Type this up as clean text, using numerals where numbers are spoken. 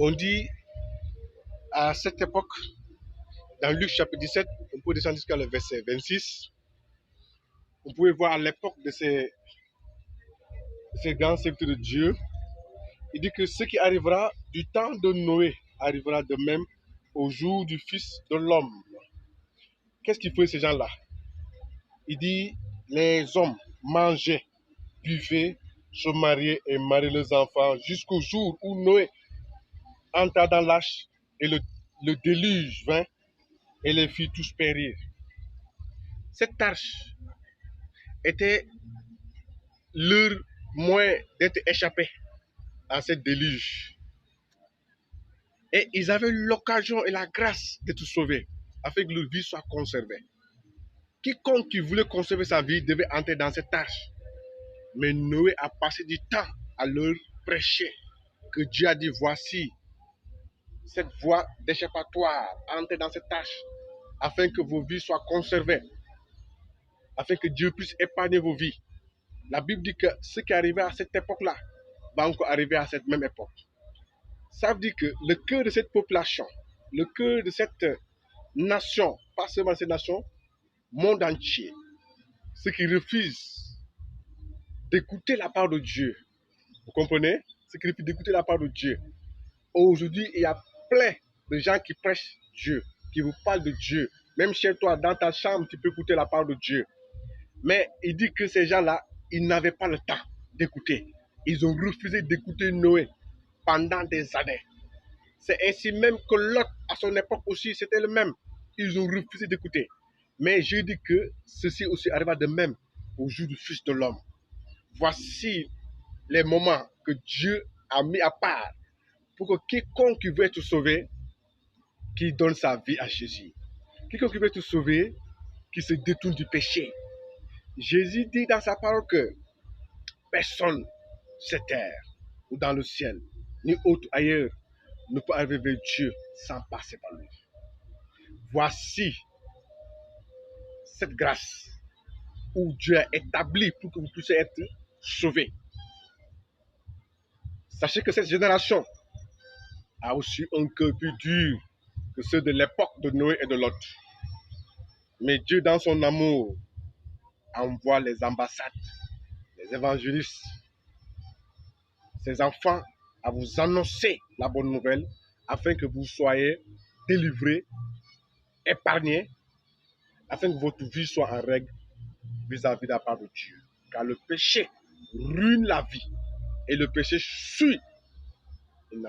On dit à cette époque, dans Luc chapitre 17, on peut descendre jusqu'à le verset 26, on pouvait voir à l'époque de ces grands serviteurs de Dieu, il dit que ce qui arrivera du temps de Noé arrivera de même au jour du Fils de l'homme. Qu'est-ce qu'ils faisaient ces gens-là? Il dit, les hommes mangeaient, buvaient, se mariaient et mariaient leurs enfants jusqu'au jour où Noé entra dans l'arche et le déluge vint et les fit tous périr. Cette arche était leur moyen d'être échappés à cette déluge. Et ils avaient l'occasion et la grâce d'être sauvés, afin que leur vie soit conservée. Quiconque qui voulait conserver sa vie devait entrer dans cette arche. Mais Noé a passé du temps à leur prêcher que Dieu a dit, voici cette voie d'échappatoire, entrez dans cette arche, afin que vos vies soient conservées, afin que Dieu puisse épargner vos vies. La Bible dit que ce qui est arrivé à cette époque-là va encore arriver à cette même époque. Ça veut dire que le cœur de cette population, le cœur de cette nation, pas seulement cette nation, monde entier, ceux qui refusent d'écouter la parole de Dieu, vous comprenez? Ceux qui refusent d'écouter la parole de Dieu. Aujourd'hui, il y a plein de gens qui prêchent Dieu, qui vous parlent de Dieu. Même chez toi, dans ta chambre, tu peux écouter la parole de Dieu. Mais il dit que ces gens-là, ils n'avaient pas le temps d'écouter. Ils ont refusé d'écouter Noé pendant des années. C'est ainsi même que Lot, à son époque aussi, c'était le même. Ils ont refusé d'écouter. Mais je dis que ceci aussi arriva de même au jour du Fils de l'homme. Voici les moments que Dieu a mis à part pour que quiconque veut être sauvé, qui donne sa vie à Jésus. Quiconque veut être sauvé, qui se détourne du péché. Jésus dit dans sa parole que personne sur terre ou dans le ciel, ni autre ailleurs, ne peut arriver vers Dieu sans passer par lui. Voici cette grâce où Dieu a établi pour que vous puissiez être sauvés. Sachez que cette génération a aussi un cœur plus dur que ceux de l'époque de Noé et de Lot. Mais Dieu, dans son amour, envoie les ambassades, les évangélistes, ses enfants à vous annoncer la bonne nouvelle afin que vous soyez délivrés, épargnés, afin que votre vie soit en règle vis-à-vis de la part de Dieu. Car le péché ruine la vie et le péché suit une nation.